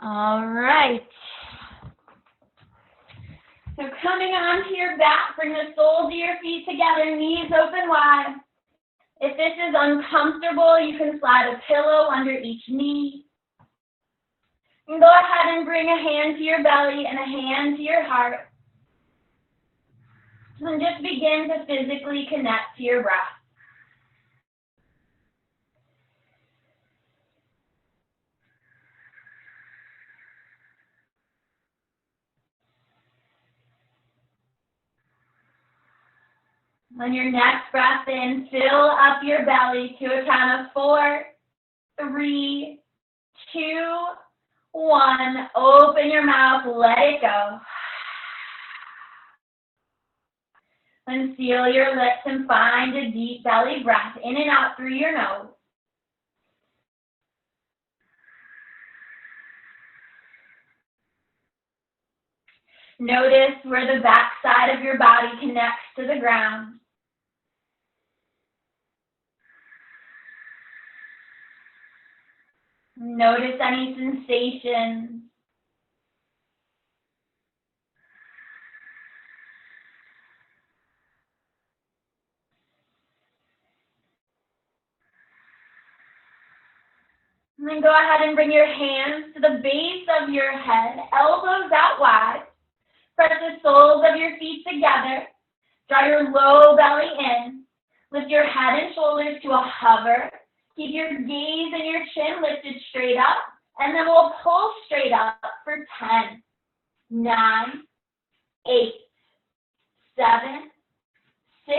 All right. So coming onto your back, bring the soles of your feet together, knees open wide. If this is uncomfortable, you can slide a pillow under each knee. And go ahead and bring a hand to your belly and a hand to your heart. And just begin to physically connect to your breath. On your next breath in, fill up your belly to a count of 4, 3, 2, 1. Open your mouth, let it go. Unseal your lips and find a deep belly breath in and out through your nose. Notice where the back side of your body connects to the ground. Notice any sensations. And then go ahead and bring your hands to the base of your head, elbows out wide. Press the soles of your feet together. Draw your low belly in. Lift your head and shoulders to a hover. Keep your gaze and your chin lifted straight up. And then we'll pull straight up for 10, 9, 8, 7, 6,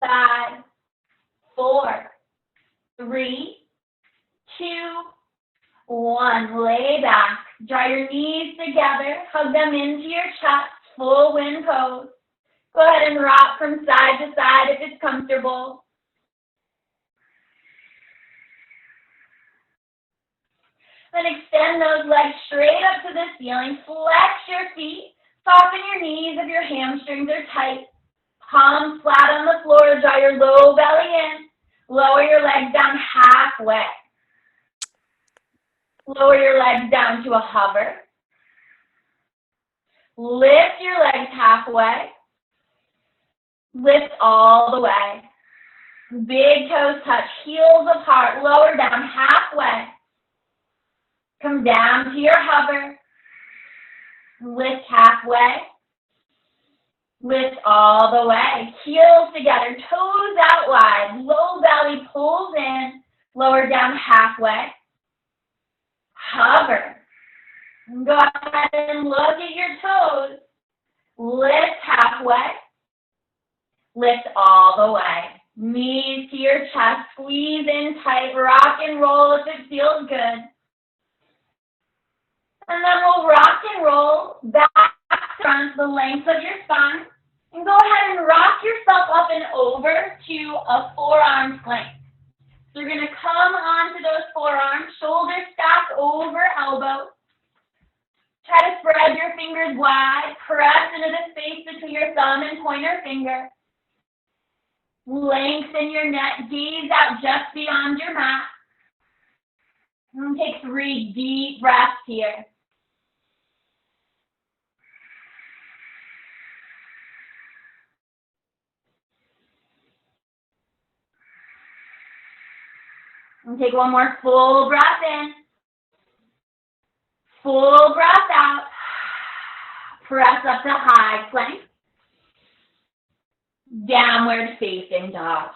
5, 4, 3, 2, 1. Lay back. Draw your knees together. Hug them into your chest. Full wind pose. Go ahead and rock from side to side if it's comfortable. Then extend those legs straight up to the ceiling. Flex your feet. Soften your knees if your hamstrings are tight. Palms flat on the floor. Draw your low belly in. Lower your legs down halfway. Lower your legs down to a hover. Lift your legs halfway. Lift all the way. Big toes touch, heels apart, lower down halfway. Come down to your hover. Lift halfway. Lift all the way. Heels together, toes out wide. Low belly pulls in, lower down halfway. Hover. Go ahead and look at your toes. Lift halfway. Lift all the way. Knees to your chest. Squeeze in tight. Rock and roll if it feels good. And then we'll rock and roll back to front, the length of your spine. And go ahead and rock yourself up and over to a forearm plank. So you're going to come onto those forearms, shoulders stacked over elbows. Try to spread your fingers wide. Press into the space between your thumb and pointer finger. Lengthen your neck. Gaze out just beyond your mat. And take 3 deep breaths here. And take one more full breath in. Full breath out. Press up to high plank. Downward facing dog.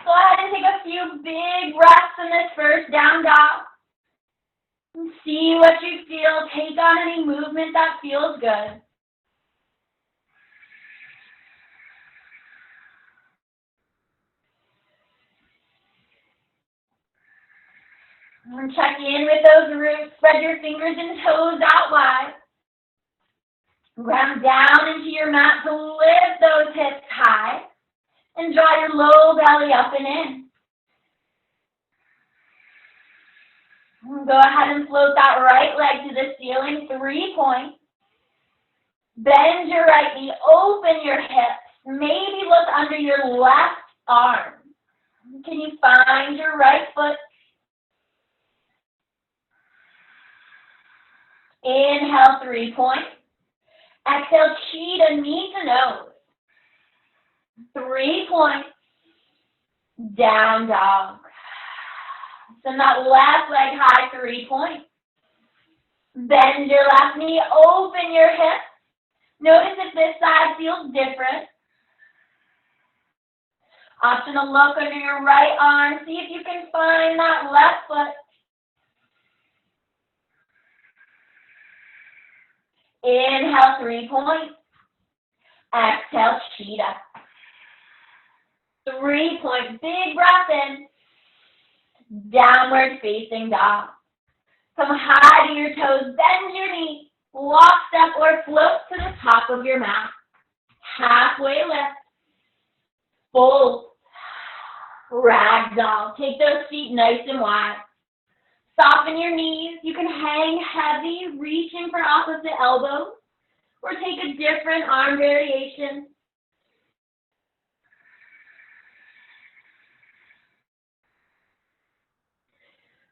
Go ahead and take a few big breaths in this first down dog. And see what you feel. Take on any movement that feels good. And check in with those roots. Spread your fingers and toes out wide. Ground down into your mat to lift those hips high. And draw your low belly up and in. And go ahead and float that right leg to the ceiling, 3 points. Bend your right knee, open your hips. Maybe look under your left arm. Can you find your right foot? Inhale, 3 points. Exhale, cheetah, knee to nose. 3 points. Down dog. Send that left leg high, 3 points. Bend your left knee, open your hip. Notice if this side feels different. Optional look under your right arm. See if you can find that left foot. Inhale, 3 points. Exhale, cheetah. 3 points. Big breath in. Downward facing dog. Come high to your toes. Bend your knees. Walk, step, or float to the top of your mat. Halfway lift. Fold. Ragdoll. Take those feet nice and wide. Soften your knees. You can hang heavy, reaching for opposite elbows, or take a different arm variation.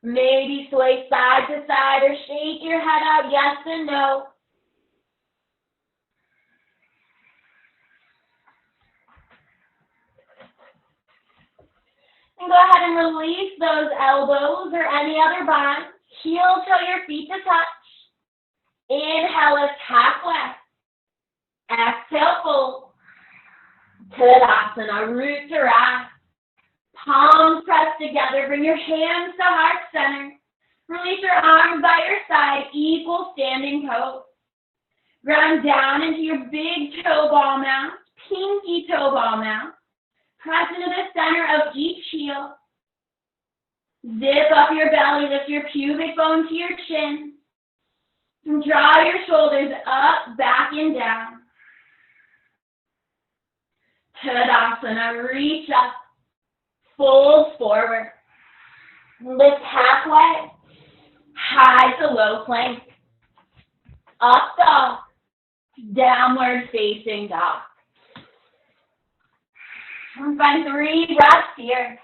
Maybe sway side to side or shake your head out, yes and no. And go ahead and release those elbows or any other bind. Heel toe your feet to touch. Inhale, lift halfway. Exhale, fold. Tadasana, root to rise. Palms pressed together. Bring your hands to heart center. Release your arms by your side. Equal standing pose. Ground down into your big toe ball mount. Pinky toe ball mount. Press into the center of each heel. Zip up your belly. Lift your pubic bone to your chin. And draw your shoulders up, back, and down. Tadasana, reach up. Fold forward. Lift halfway. High to low plank. Up dog. Downward facing dog. And find 3 breaths here.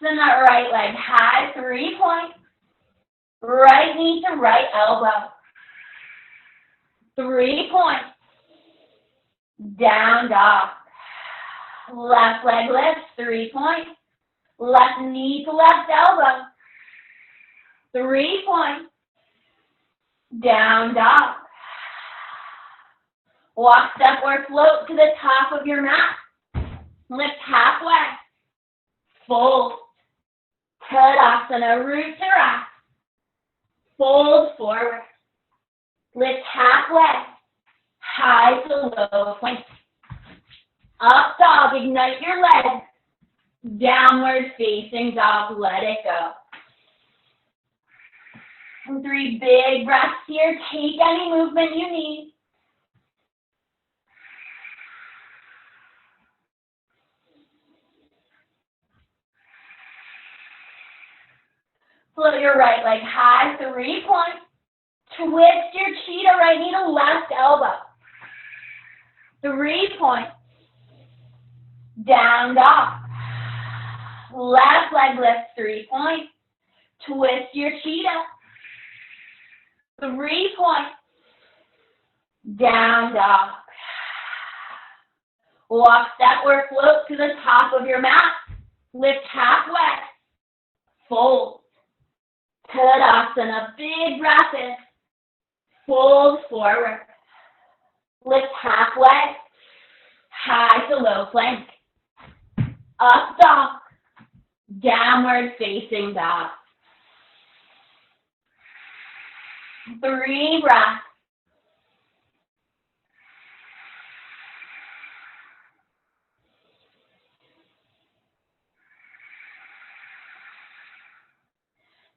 Send that right leg high, 3 points. Right knee to right elbow. 3 points. Down dog. Left leg lifts, 3 points. Left knee to left elbow. 3 points. Down dog. Walk, step, or float to the top of your mat. Lift halfway. Fold. Tadasana, root to rise. Fold forward. Lift halfway. High to low plank. Up dog, ignite your legs. Downward facing dog, let it go. And 3 big breaths here. Take any movement you need. Float your right leg high, 3 points. Twist your cheetah, right knee to left elbow. 3 points. Down dog. Left leg lifts, 3 points. Twist your cheetah. 3 points. Down dog. Walk, step, or float to the top of your mat. Lift halfway. Fold. Tadasana, big breath in. Fold forward. Lift halfway. High to low plank. Up dog. Downward facing dog. 3 breaths.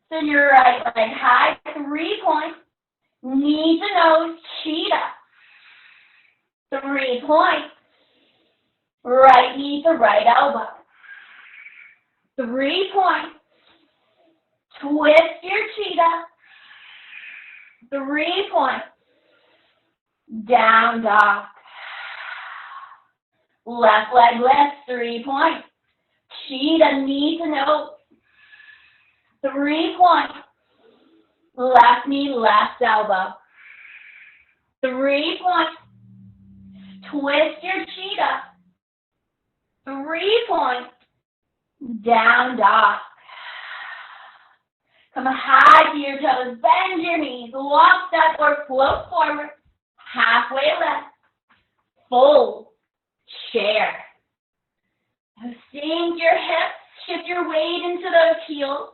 Send your right leg high, 3 points. Knee to nose, cheetah. 3 points. Right knee to right elbow. 3 points. Twist your cheetah. 3 points. Down dog. Left leg lifts, 3 points. Cheetah, knee to nose. 3 points. Left knee, left elbow. 3 points. Twist your cheetah. 3 points. Down dog. Come high to your toes. Bend your knees. Walk, step, or float forward. Halfway lift. Fold. Chair. Now sink your hips. Shift your weight into those heels.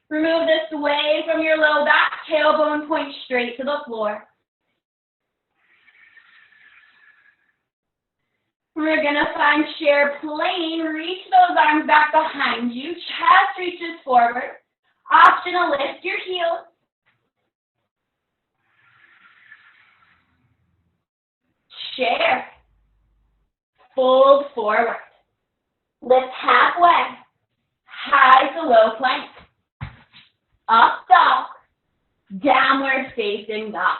Remove the sway from your low back. Tailbone point straight to the floor. We're going to find chair plane. Reach those arms back behind you. Chest reaches forward. Optional, lift your heels. Chair. Fold forward. Lift halfway. High to low plank. Up dog. Downward facing dog.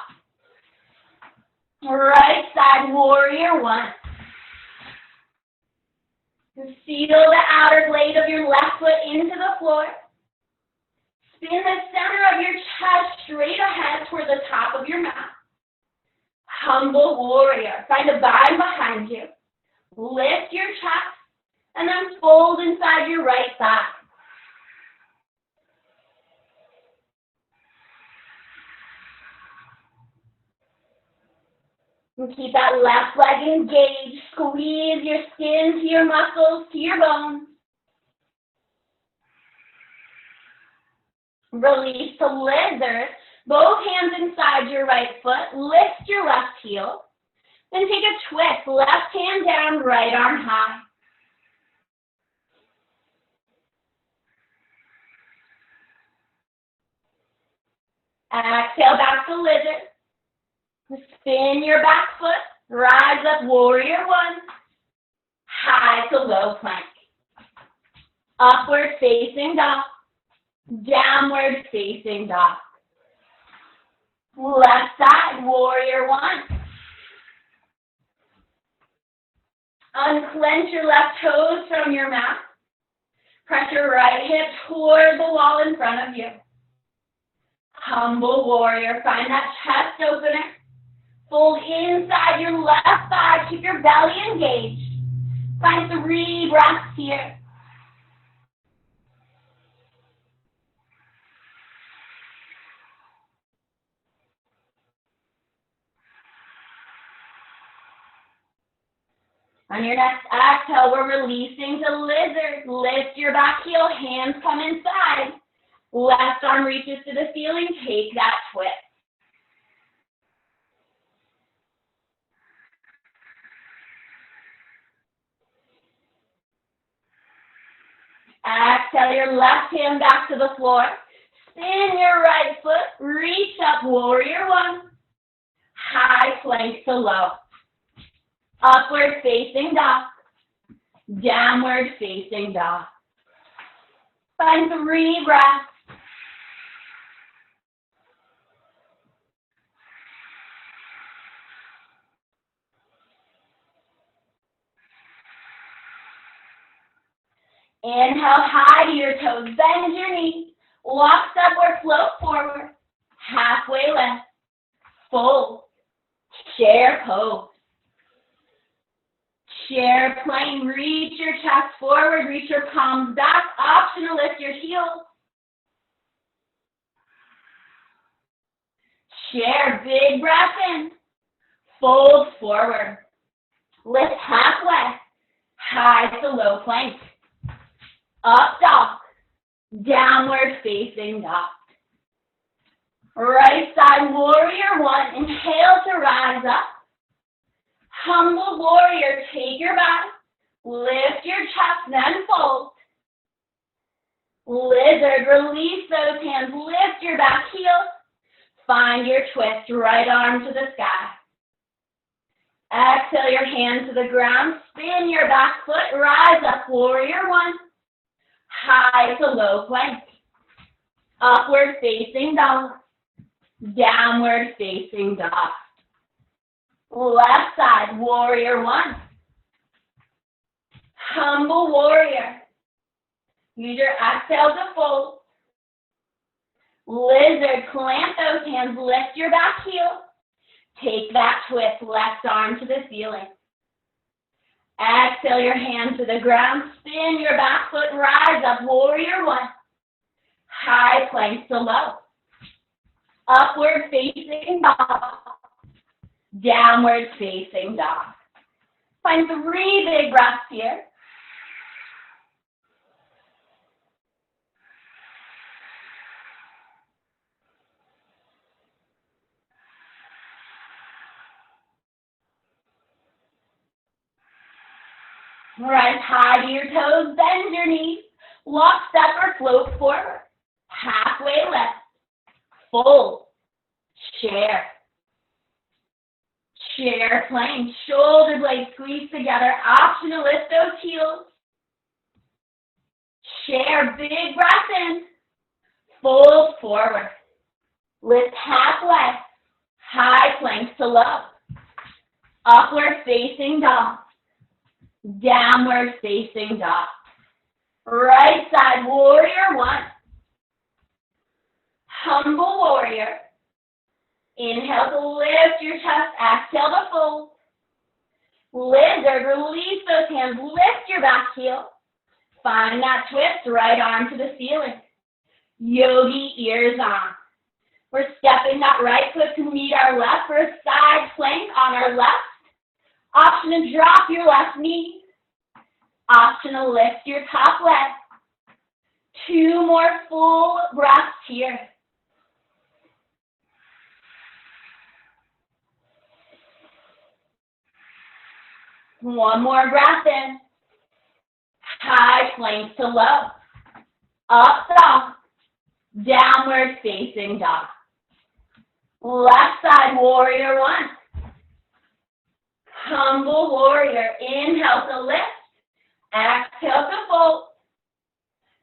Right side warrior one. Seal the outer blade of your left foot into the floor. Spin the center of your chest straight ahead toward the top of your mat. Humble warrior. Find a bind behind you. Lift your chest and then fold inside your right thigh. And keep that left leg engaged. Squeeze your skin to your muscles, to your bones. Release to lizard. Both hands inside your right foot. Lift your left heel. Then take a twist. Left hand down, right arm high. Exhale back to lizard. Spin your back foot. Rise up, warrior one. High to low plank. Upward facing dog. Downward facing dog. Left side, warrior one. Unclench your left toes from your mat. Press your right hip toward the wall in front of you. Humble warrior. Find that chest opener. Fold inside your left thigh. Keep your belly engaged. Find 3 breaths here. On your next exhale, we're releasing to lizard. Lift your back heel, hands come inside. Left arm reaches to the ceiling, take that twist. Exhale your left hand back to the floor. Spin your right foot, reach up, warrior one. High plank to low. Upward facing dog. Downward facing dog. Find 3 breaths. Inhale high to your toes, bend your knees. Walk, step, or float forward. Halfway lift. Fold. Chair pose. Chair plane. Reach your chest forward. Reach your palms back. Optional, lift your heels. Chair. Big breath in. Fold forward. Lift halfway. High to low plank. Up dog. Downward facing dog. Right side warrior one. Inhale to rise up. Humble warrior. Take your back. Lift your chest, then fold. Lizard. Release those hands. Lift your back heel. Find your twist. Right arm to the sky. Exhale your hand to the ground. Spin your back foot. Rise up, warrior one. High to low plank. Upward facing dog. Downward facing dog. Left side, warrior one. Humble warrior. Use your exhale to fold. Lizard, plant those hands, lift your back heel. Take that twist, left arm to the ceiling. Exhale your hands to the ground, spin your back foot, rise up, warrior one. High plank to low. Upward facing dog. Downward facing dog. Find 3 big breaths here. Rise high to your toes, bend your knees, lock step or float forward. Halfway lift, fold, chair. Chair plank, shoulder blades squeeze together, option to lift those heels. Chair, big breath in, fold forward. Lift halfway, high plank to low. Upward facing dog. Downward facing dog. Right side, warrior one. Humble warrior. Inhale to lift your chest, exhale to fold. Lizard, release those hands, lift your back heel. Find that twist, right arm to the ceiling. Yogi ears on. We're stepping that right foot to meet our left for a side plank on our left. Option to drop your left knee. Option to lift your top leg. 2 more full breaths here. One more breath in. High plank to low. Up dog. Downward facing dog. Left side, warrior one. Humble warrior. Inhale to lift. Exhale to fold.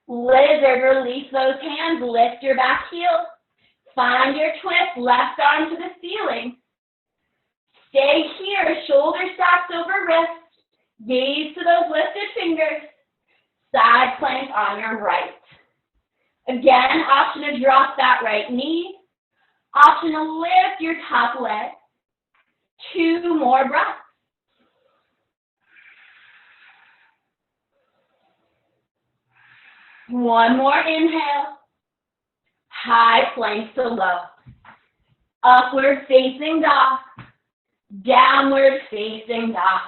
Lizard, release those hands. Lift your back heel. Find your twist. Left arm to the ceiling. Stay here. Shoulder stacks over wrist. Gaze to those lifted fingers. Side plank on your right. Again, option to drop that right knee. Option to lift your top leg. 2 more breaths. One more inhale. High plank to low. Upward facing dog. Downward facing dog.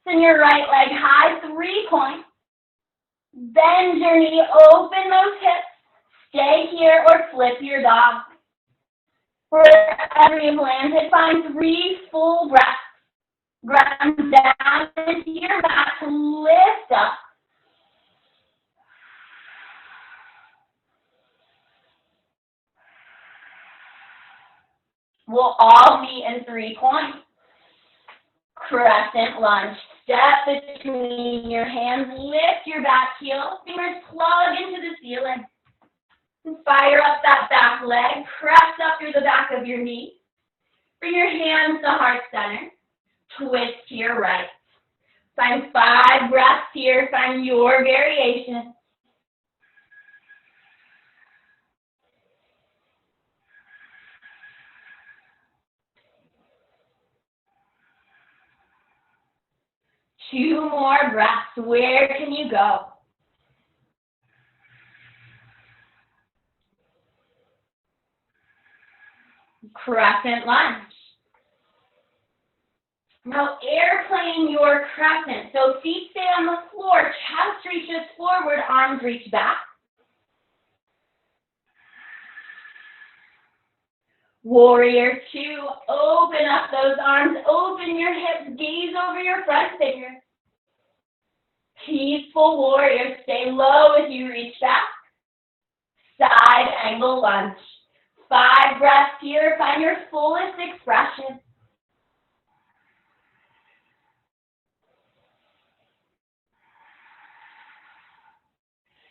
Send your right leg high, 3 points. Bend your knee, open those hips. Stay here or flip your dog. Wherever you've landed, find 3 full breaths. Ground down into your back, lift up. We'll all meet in 3 points. Crescent lunge. Step between your hands, lift your back heel, fingers plug into the ceiling. And fire up that back leg, press up through the back of your knee. Bring your hands to heart center. Twist to your right. Find 5 breaths here. Find your variation. Two more breaths. Where can you go? Crescent lunge. Now airplane your crescent. So feet stay on the floor, chest reaches forward, arms reach back. Warrior 2, open up those arms, open your hips, gaze over your front fingers. Peaceful warrior, stay low as you reach back. Side angle lunge. 5 breaths here, find your fullest expression.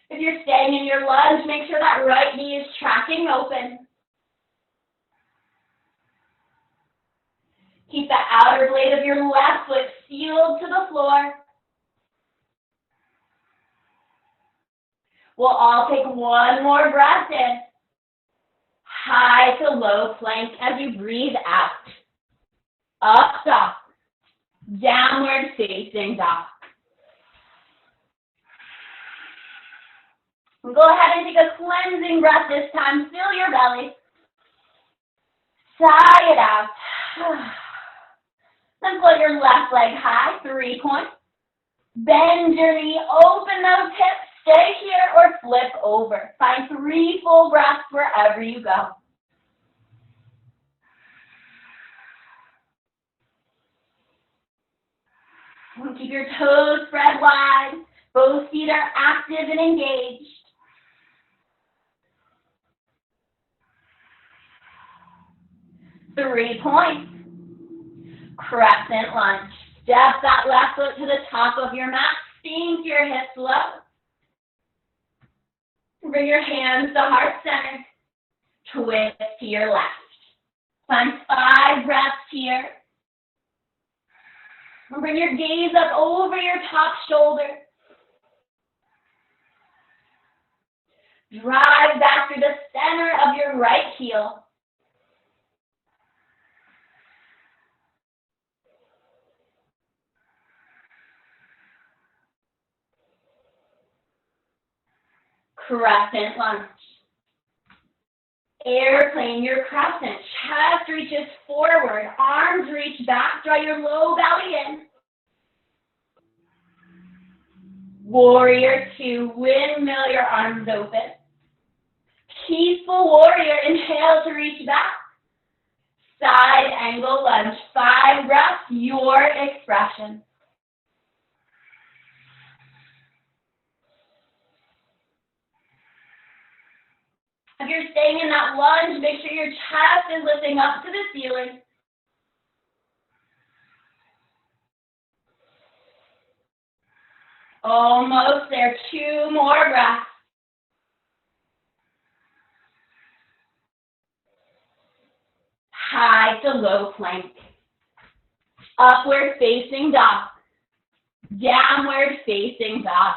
If you're staying in your lunge, make sure that right knee is tracking open. bring your left foot sealed to the floor. We'll all take one more breath in. High to low plank as you breathe out. Up dog. Downward facing dog. And go ahead and take a cleansing breath this time. Fill your belly. Sigh it out. Then float your left leg high, 3 points. Bend your knee, open those hips, stay here or flip over. Find 3 full breaths wherever you go. And keep your toes spread wide. Both feet are active and engaged. Three points. Crescent lunge. Step that left foot to the top of your mat. Sink your hips low. Bring your hands to heart center. Twist to your left. Find 5 breaths here. And bring your gaze up over your top shoulder. Drive back through the center of your right heel. Crescent lunge. Airplane your crescent. Chest reaches forward. Arms reach back. Draw your low belly in. Warrior 2. Windmill your arms open. Peaceful warrior. Inhale to reach back. Side angle lunge. 5 breaths. Your expression. If you're staying in that lunge, make sure your chest is lifting up to the ceiling. Almost there. 2 more breaths. High to low plank. Upward facing dog. Downward facing dog.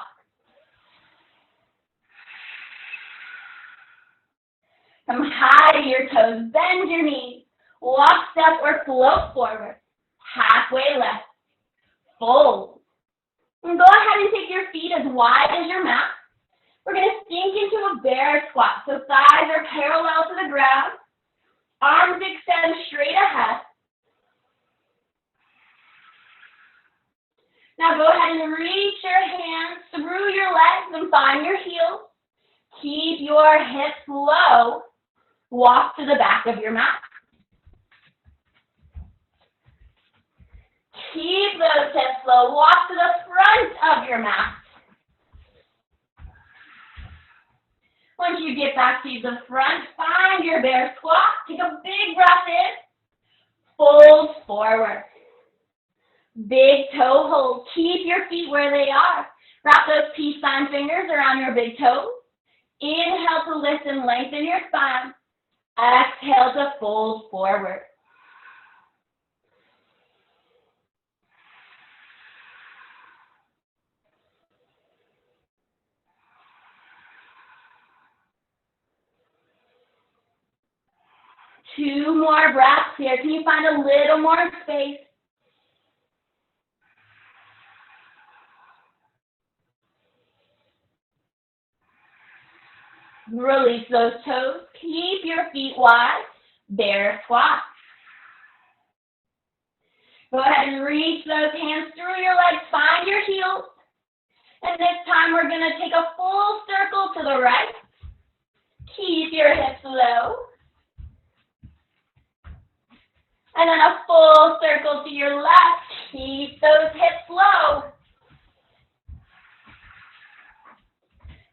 Come high to your toes, bend your knees, walk, step, or float forward. Halfway lift, fold. And go ahead and take your feet as wide as your mat. We're going to sink into a bear squat, so thighs are parallel to the ground. Arms extend straight ahead. Now go ahead and reach your hands through your legs and find your heels. Keep your hips low. Walk to the back of your mat. Keep those hips low. Walk to the front of your mat. Once you get back to the front, find your bear squat. Take a big breath in. Fold forward. Big toe hold. Keep your feet where they are. Wrap those peace sign fingers around your big toes. Inhale to lift and lengthen your spine. Exhale to fold forward. Two more breaths here. Can you find a little more space? Release those toes. Keep your feet wide. Bear squat. Go ahead and reach those hands through your legs. Find your heels. And this time we're going to take a full circle to the right. Keep your hips low. And then a full circle to your left. Keep those hips low.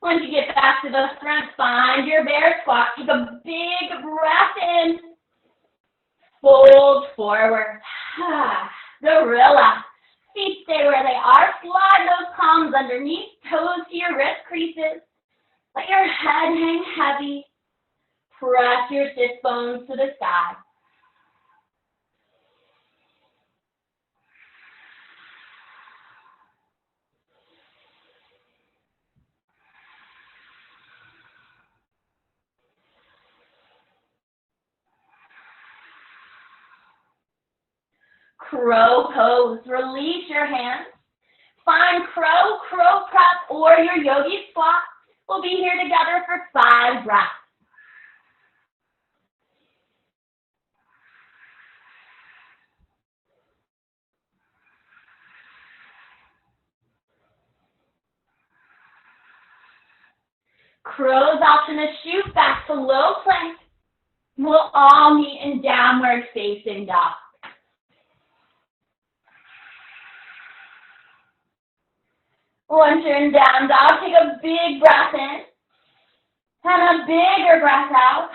Once you get back to the front, find your bear squat. Take a big breath in. Fold forward. Gorilla. Feet stay where they are. Slide those palms underneath. Toes to your wrist creases. Let your head hang heavy. Press your sit bones to the sky. crow pose. Release your hands. Find crow, crow prep, or your yogi squat. We'll be here together for 5 breaths. Crow's option to shoot back to low plank. We'll all meet in downward facing dog. Once you're in down dog, take a big breath in and a bigger breath out.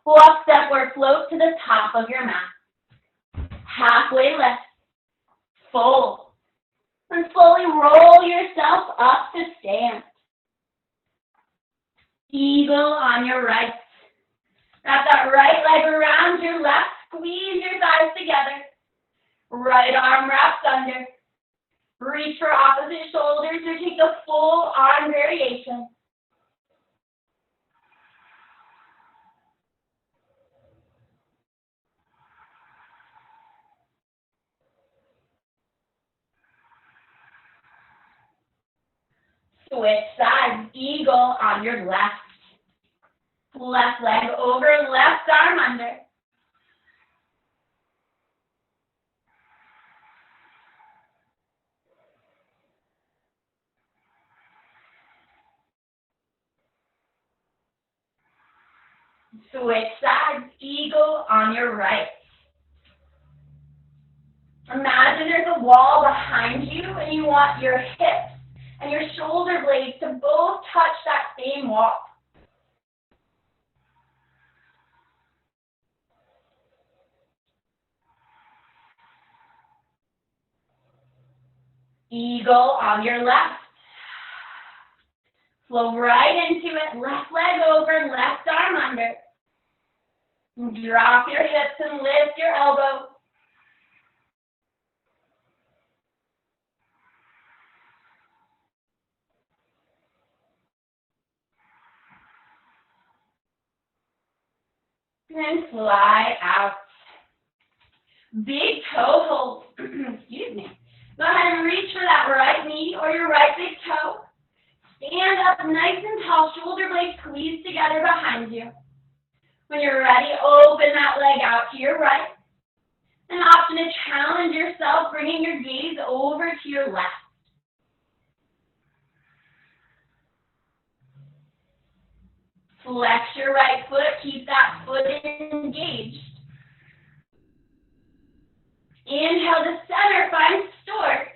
Walk step or float to the top of your mat. Halfway lift, fold, and slowly roll yourself up to stand. Eagle on your right. Wrap that right leg around your left. Squeeze your thighs together. Right arm wraps under. Reach for opposite shoulders or take the full arm variation. Switch sides. Eagle on your left. Left leg over, left arm under. Switch sides. Eagle on your right. Imagine there's a wall behind you and you want your hips and your shoulder blades to both touch that same wall. Eagle on your left. Flow right into it. Left leg over, left arm under. Drop your hips and lift your elbows. And fly out. Big toe hold. Excuse me. Go ahead and reach for that right knee or your right big toe. Stand up nice and tall, shoulder blades squeeze together behind you. When you're ready, open that leg out to your right. An option to challenge yourself, bringing your gaze over to your left. Flex your right foot, keep that foot engaged. Inhale to center, find stork.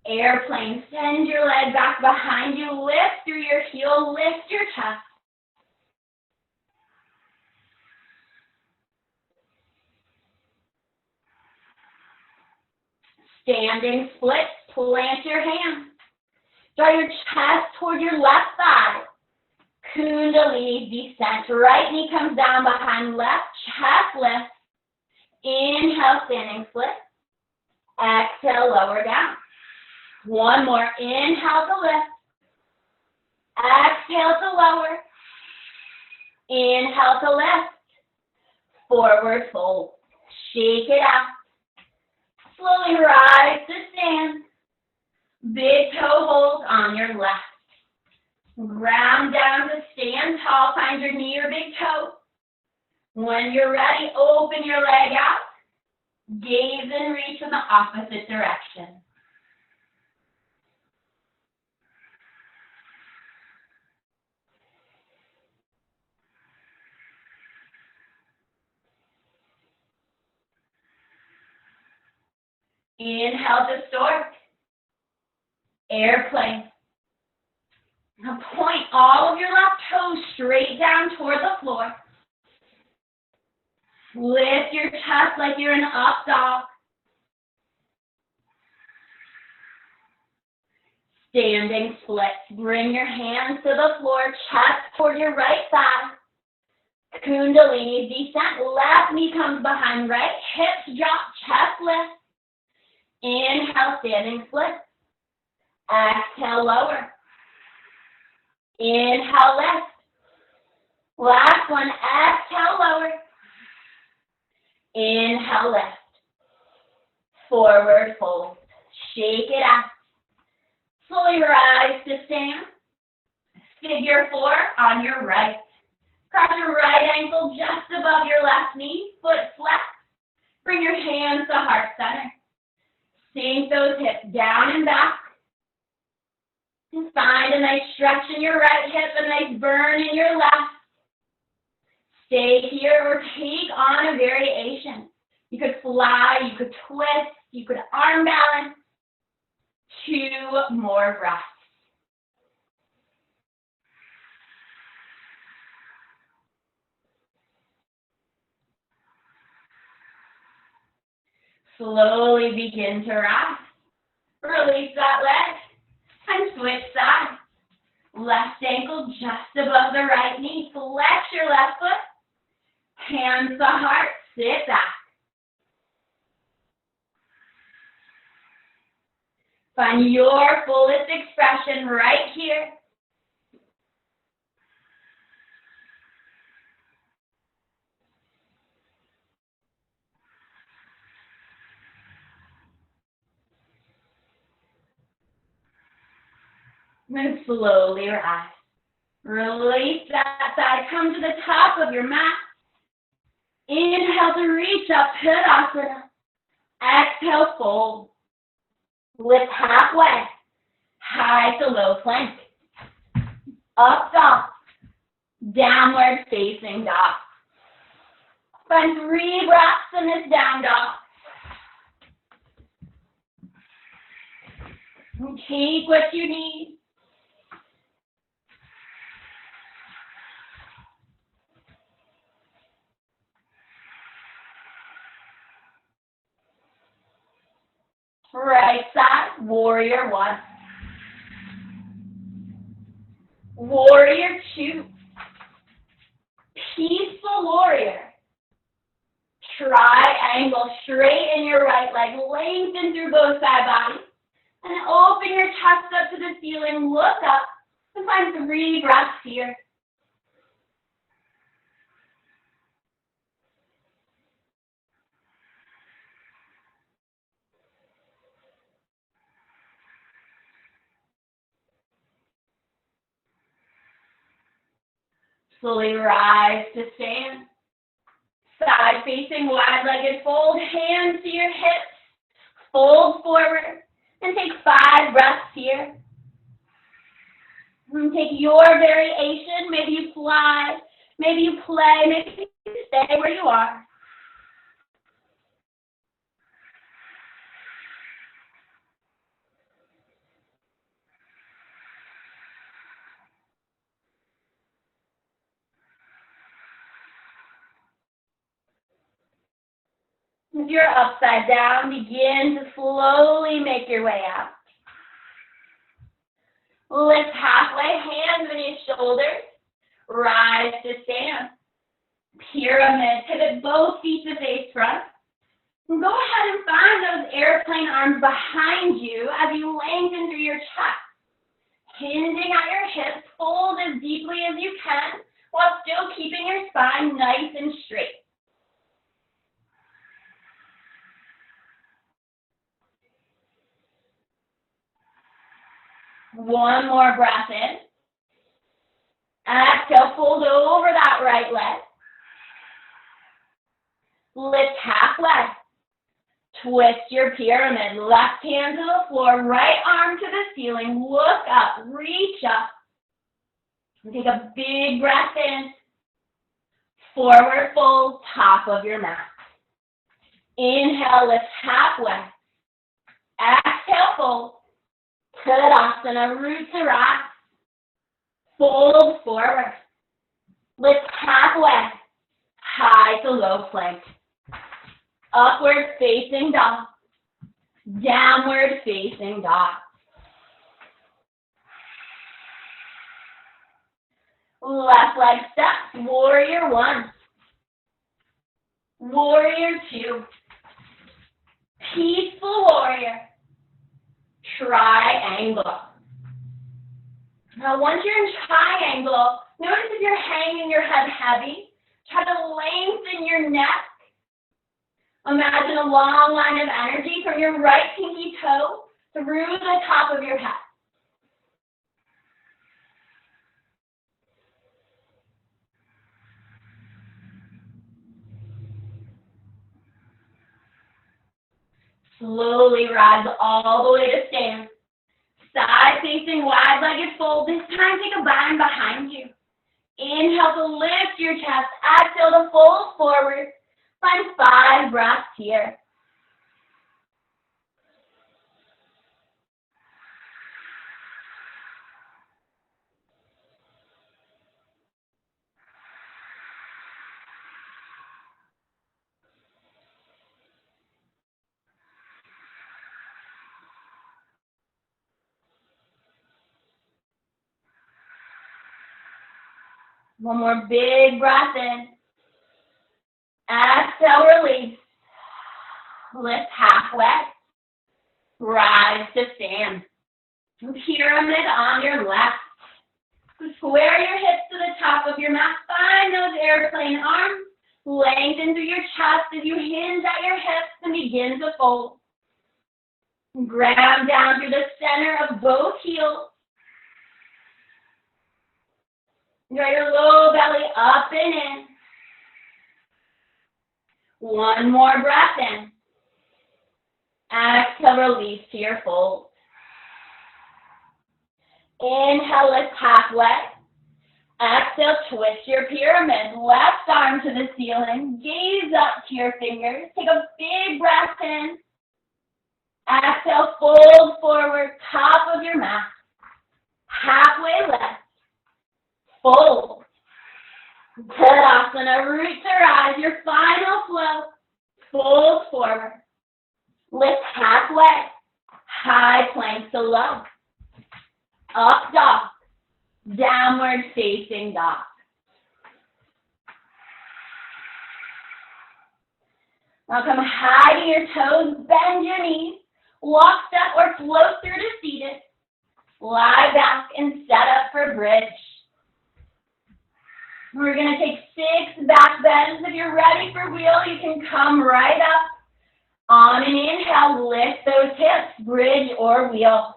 Airplane, send your leg back behind you, lift through your heel, lift your chest. Standing split, plant your hands. Draw your chest toward your left thigh. Kundalini descent. Right knee comes down behind left, chest lift. Inhale, standing split. Exhale, lower down. One more. Inhale to lift. Exhale to lower. Inhale to lift. Forward fold. Shake it out. Slowly rise to stand. Big toe hold on your left. Ground down to stand tall. Find your knee or big toe. When you're ready, open your leg out. Gaze and reach in the opposite direction. Inhale to stork. Airplane. Now point all of your left toes straight down toward the floor. Lift your chest like you're in up dog. Standing split. Bring your hands to the floor, chest toward your right thigh. Kundalini descent. Left knee comes behind right. Hips drop, chest lift. Inhale, standing split. Exhale, lower. Inhale, lift. Last one, exhale, lower. Inhale, lift. Forward fold. Shake it out. Slowly rise to stand. Figure 4 on your right. Cross your right ankle just above your left knee. Foot flex. Bring your hands to heart center. Sink those hips down and back. And find a nice stretch in your right hip, a nice burn in your left. Stay here or take on a variation. You could fly, you could twist, you could arm balance. 2 more breaths. Slowly begin to rise. Release that leg and switch sides. Left ankle just above the right knee. Flex your left foot. Hands to heart. Sit back. Find your fullest expression right here. And slowly rise. Release that side. Come to the top of your mat. Inhale to reach up, Tadasana. Exhale, fold. Lift halfway. High to low plank. Up dog. Downward facing dog. Find 3 breaths in this down dog. And take what you need. Right side, warrior 1. Warrior 2. Peaceful warrior. Triangle, straighten your right leg, lengthen through both side bodies, and open your chest up to the ceiling, look up, and find 3 breaths here. Slowly rise to stand. Side facing, wide-legged fold, hands to your hips, fold forward, and take 5 breaths here. And take your variation. Maybe you fly, maybe you play, maybe you stay where you are. If you're upside down, begin to slowly make your way out. Lift halfway, hands beneath shoulders. Rise to stand. Pyramid, pivot both feet to face front. And go ahead and find those airplane arms behind you as you lengthen through your chest. Hinging at your hips, fold as deeply as you can while still keeping your spine nice and straight. One more breath in. Exhale, fold over that right leg. Lift halfway. Twist your pyramid. Left hand to the floor, right arm to the ceiling. Look up, reach up. And take a big breath in. Forward fold, top of your mat. Inhale, lift halfway. Exhale, fold. Tadasana, root to rise. Fold forward. Lift halfway. High to low plank. Upward facing dog. Downward facing dog. Left leg steps. Warrior 1. Warrior 2. Peaceful warrior. Triangle. Now, once you're in triangle, notice if you're hanging your head heavy, try to lengthen your neck Imagine a long line of energy from your right pinky toe through the top of your head. Slowly rise all the way to stand. Side facing wide-legged fold. This time take a bind behind you. Inhale to lift your chest. Exhale to fold forward. Find 5 breaths here. One more big breath in. Exhale, release. Lift halfway. Rise to stand. Pyramid on your left. Square your hips to the top of your mat. Find those airplane arms. Lengthen through your chest as you hinge at your hips and begin to fold. Grab down through the center of both heels. Draw your low belly up and in. One more breath in. Exhale, release to your fold. Inhale, lift halfway. Exhale, twist your pyramid. Left arm to the ceiling. Gaze up to your fingers. Take a big breath in. Exhale, fold forward, top of your mat. Halfway lift. Fold. Tadasana, root to rise. Your final flow. Fold forward. Lift halfway. High plank to low. Up dog. Downward facing dog. Now come high to your toes. Bend your knees. Walk, step, or float through to seated. Lie back and set up for bridge. We're going to take 6 back bends. If you're ready for wheel, you can come right up. On an inhale, lift those hips, bridge or wheel.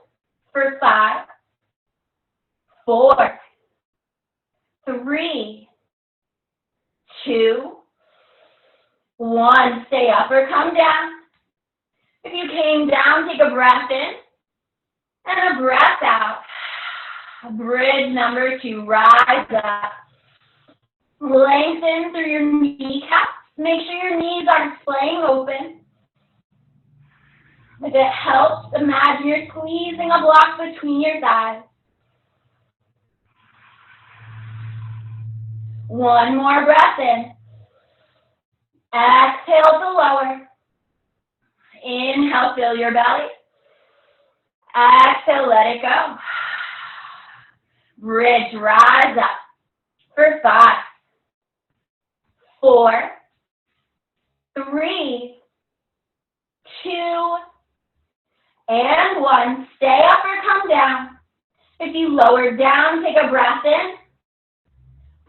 For 5, 4, 3, 2, 1. Stay up or come down. If you came down, take a breath in and a breath out. Bridge number 2, rise up. Lengthen through your kneecaps. Make sure your knees are splaying open. If it helps, imagine you're squeezing a block between your thighs. One more breath in. Exhale to lower. Inhale, fill your belly. Exhale, let it go. Bridge, rise up. For 5, 4, 3, 2, and 1. Stay up or come down. If you lower down, take a breath in.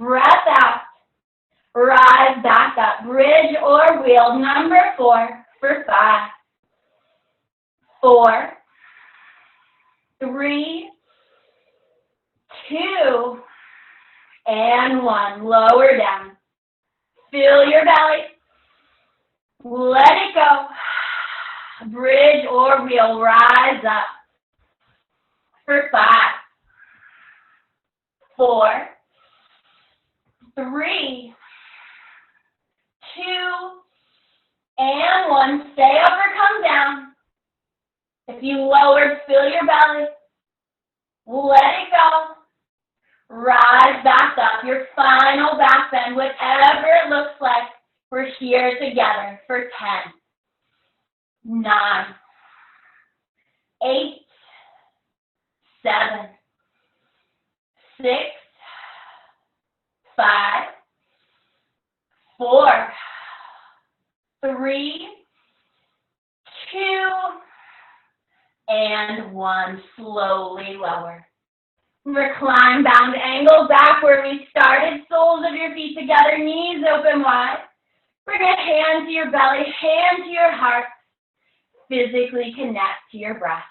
Breath out. Rise back up. Bridge or wheel. Number 4 for 5, 4, 3, 2, and 1. Lower down. Fill your belly. Let it go. Bridge or wheel. Rise up. For 5, 4, 3, 2, and 1. Stay up or come down. If you lowered, fill your belly. Let it go. Rise back up. Your final back bend, whatever it looks like. We're here together for 10, 9, 8, 7, 6, 5, 4, 3, 2, and 1. Slowly lower. Recline, bound angle, back where we started. Soles of your feet together, knees open wide. Bring a hand to your belly, hand to your heart. Physically connect to your breath.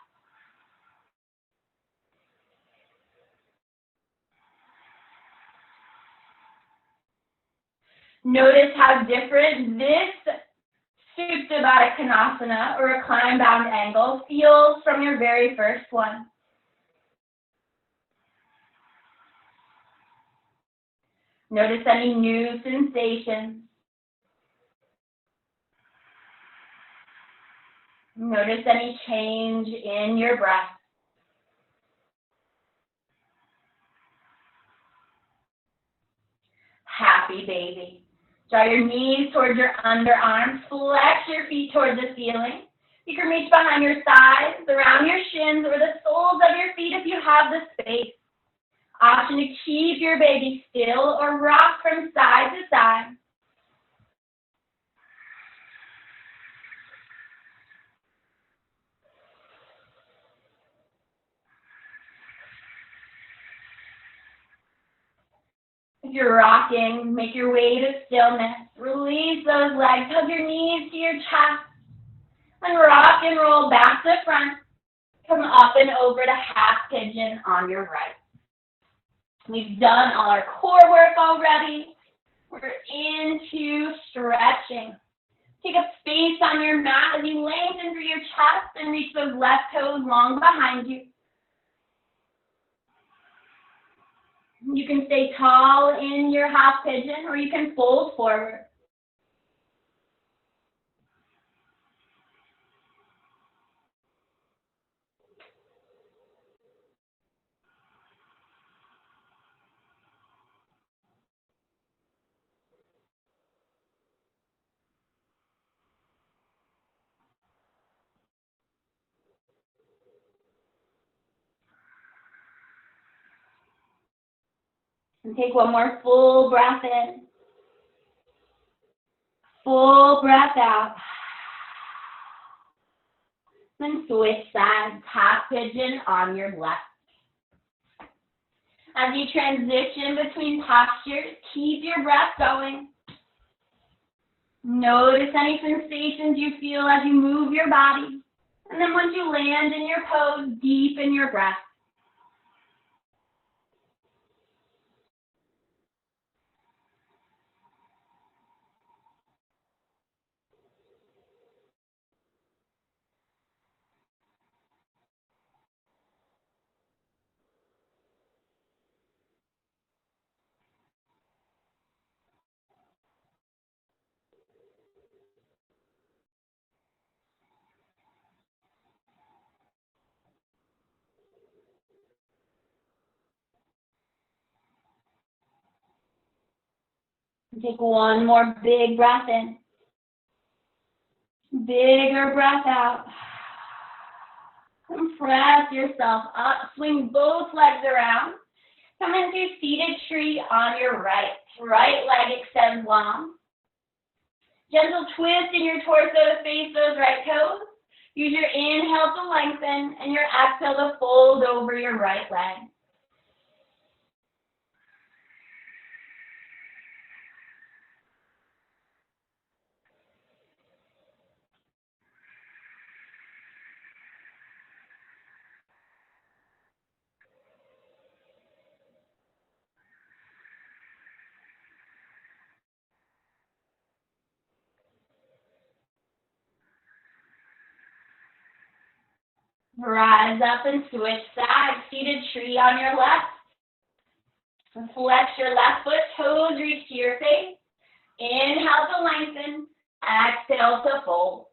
Notice how different this Supta Baddha Konasana, or recline bound angle, feels from your very first one. Notice any new sensations. Notice any change in your breath. Happy baby. Draw your knees towards your underarms. Flex your feet towards the ceiling. You can reach behind your thighs, around your shins, or the soles of your feet if you have the space. Option to keep your baby still or rock from side to side. If you're rocking, make your way to stillness. Release those legs, hug your knees to your chest, and rock and roll back to front. Come up and over to half pigeon on your right. We've done all our core work already. We're into stretching. Take up space on your mat as you lengthen through your chest and reach those left toes long behind you. You can stay tall in your half pigeon, or you can fold forward. And take one more full breath in. Full breath out. Then switch sides, half pigeon on your left. As you transition between postures, keep your breath going. Notice any sensations you feel as you move your body. And then once you land in your pose, deepen your breath. Take one more big breath in. Bigger breath out. Compress yourself up. Swing both legs around. Come into seated tree on your right. Right leg extends long. Gentle twist in your torso to face those right toes. Use your inhale to lengthen and your exhale to fold over your right leg. Rise up and switch sides. Seated tree on your left. Flex your left foot, toes reach to your face. Inhale to lengthen. Exhale to fold.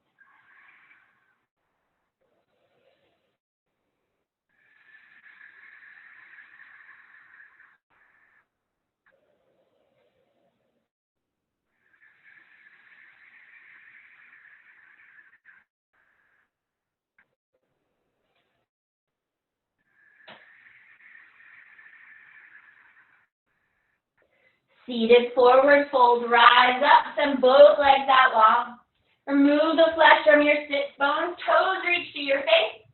Seated forward fold, rise up, send both legs out long. Remove the flesh from your sit bones, toes reach to your face.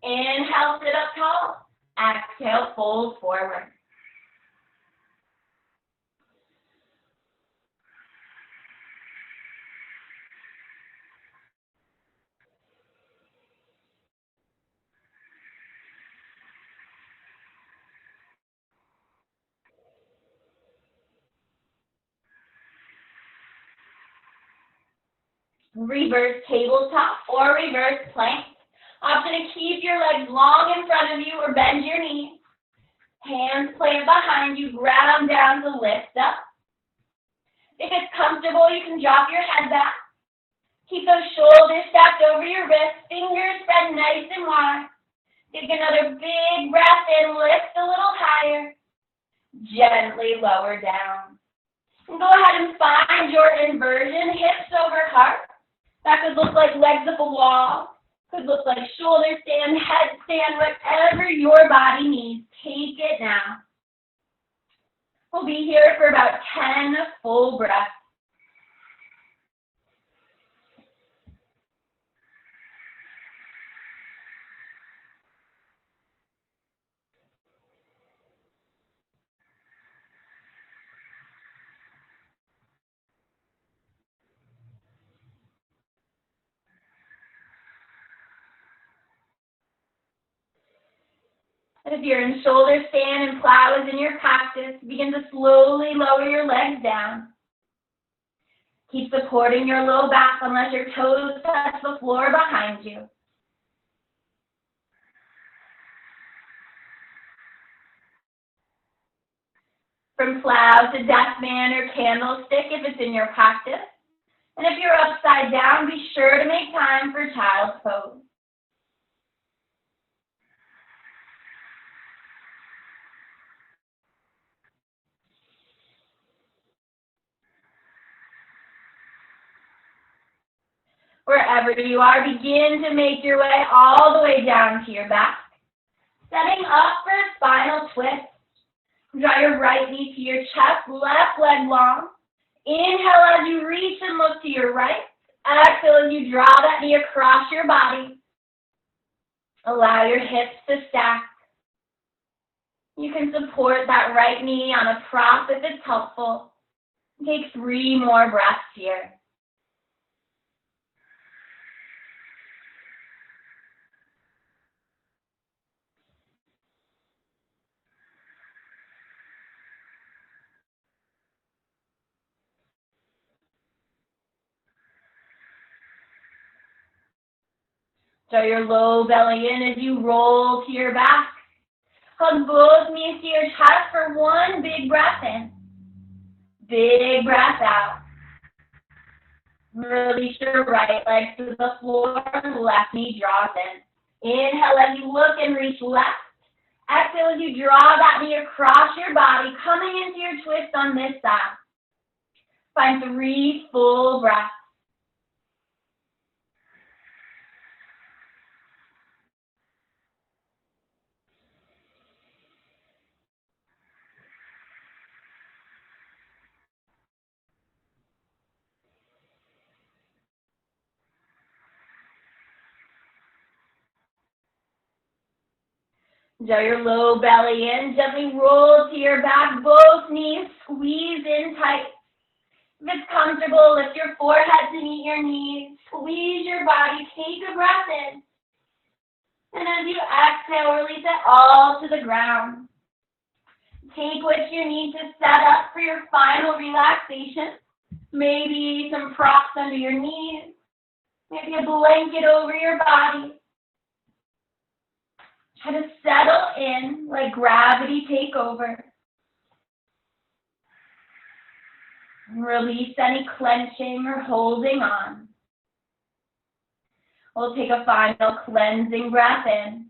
Inhale, sit up tall. Exhale, fold forward. reverse tabletop or reverse plank. Option to keep your legs long in front of you or bend your knees. Hands plant behind you, grab them down to lift up. If it's comfortable, you can drop your head back. Keep those shoulders stacked over your wrists, fingers spread nice and wide. Take another big breath in, lift a little higher. Gently lower down. And go ahead and find your inversion, hips over heart. That could look like legs up a wall. Could look like shoulder stand, head stand, whatever your body needs. Take it now. We'll be here for about 10 full breaths. If you're in shoulder stand and plow is in your practice, begin to slowly lower your legs down. Keep supporting your low back unless your toes touch the floor behind you. From plow to deathman or candlestick if it's in your practice. And if you're upside down, be sure to make time for child's pose. Wherever you are, begin to make your way all the way down to your back. Setting up for a spinal twist. Draw your right knee to your chest, left leg long. Inhale as you reach and look to your right. Exhale as you draw that knee across your body. Allow your hips to stack. You can support that right knee on a prop if it's helpful. Take 3 more breaths here. Draw your low belly in as you roll to your back. Hug both knees to your chest for 1 big breath in. Big breath out. Release your right leg to the floor, left knee draws in. Inhale as you look and reach left. Exhale as you draw that knee across your body, coming into your twist on this side. Find 3 full breaths. Draw your low belly in, gently roll to your back, both knees squeeze in tight. If it's comfortable, lift your forehead to meet your knees, squeeze your body, take a breath in. And as you exhale, release it all to the ground. Take what you need to set up for your final relaxation. Maybe some props under your knees, maybe a blanket over your body. Try to settle in, let gravity take over. Release any clenching or holding on. We'll take a final cleansing breath in.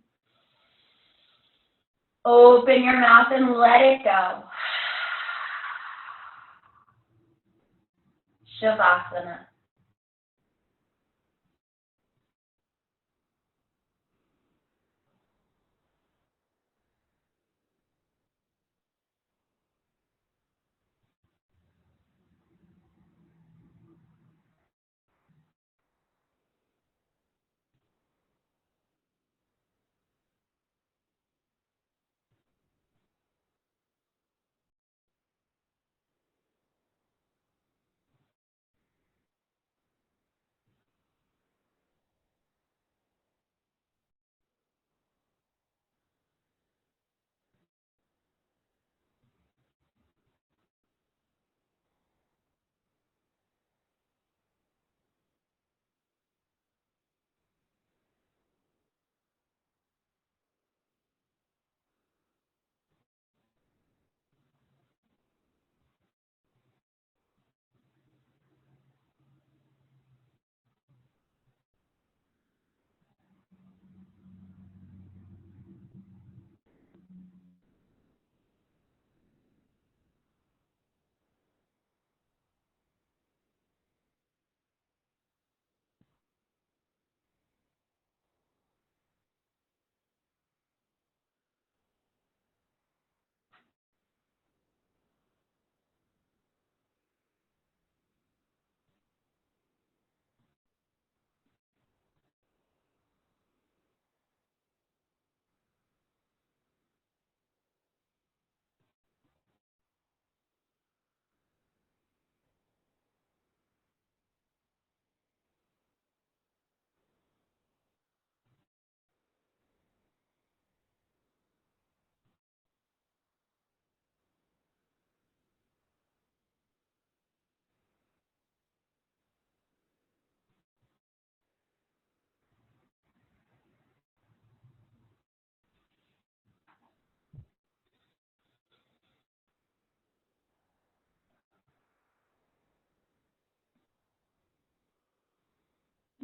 Open your mouth and let it go. Shavasana.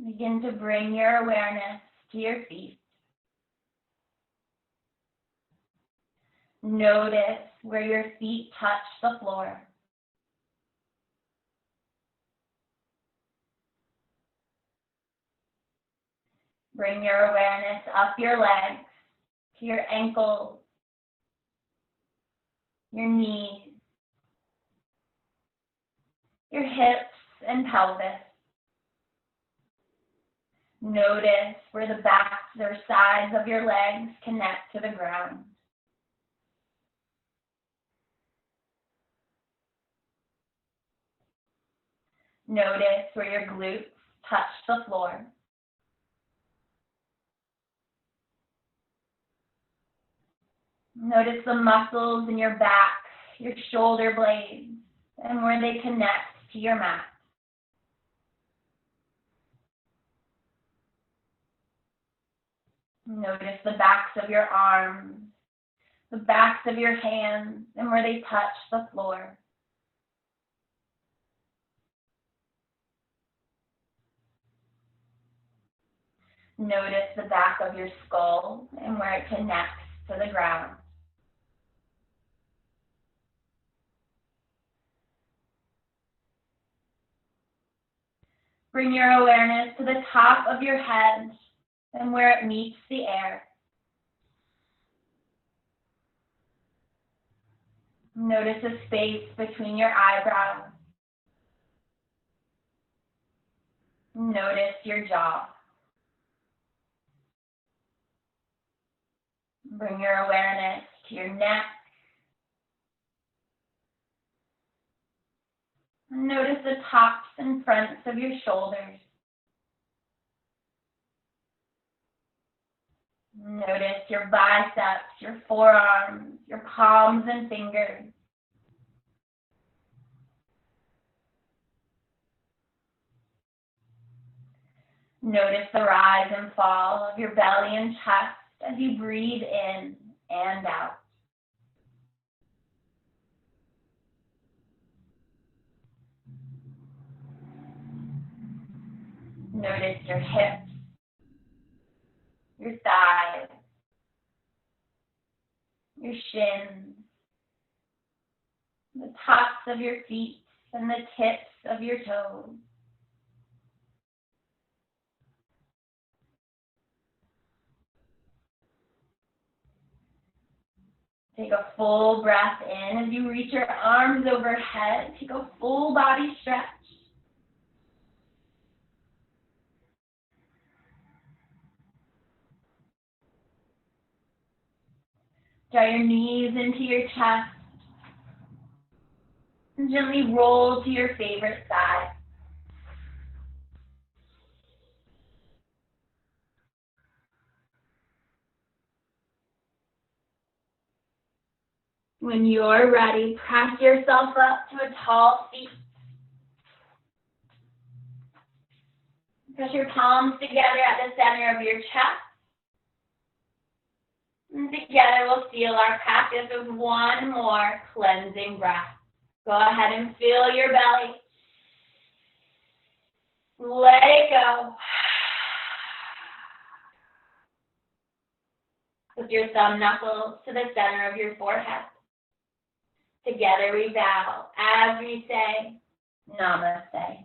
Begin to bring your awareness to your feet. Notice where your feet touch the floor. Bring your awareness up your legs, to your ankles, your knees, your hips and pelvis. Notice where the backs or sides of your legs connect to the ground. Notice where your glutes touch the floor. Notice the muscles in your back, your shoulder blades, and where they connect to your mat. Notice the backs of your arms, the backs of your hands, and where they touch the floor. Notice the back of your skull and where it connects to the ground. Bring your awareness to the top of your head and where it meets the air. Notice a space between your eyebrows. Notice your jaw. Bring your awareness to your neck. Notice the tops and fronts of your shoulders. Notice your biceps, your forearms, your palms and fingers. Notice the rise and fall of your belly and chest as you breathe in and out. Notice your hips, your thighs, your shins, the tops of your feet and the tips of your toes. Take a full breath in as you reach your arms overhead. Take a full body stretch. Draw your knees into your chest and gently roll to your favorite side. When you're ready, press yourself up to a tall seat. Press your palms together at the center of your chest. And together we'll seal our practice with one more cleansing breath. Go ahead and fill your belly. Let it go. With your thumb knuckles to the center of your forehead. Together we bow as we say, Namaste.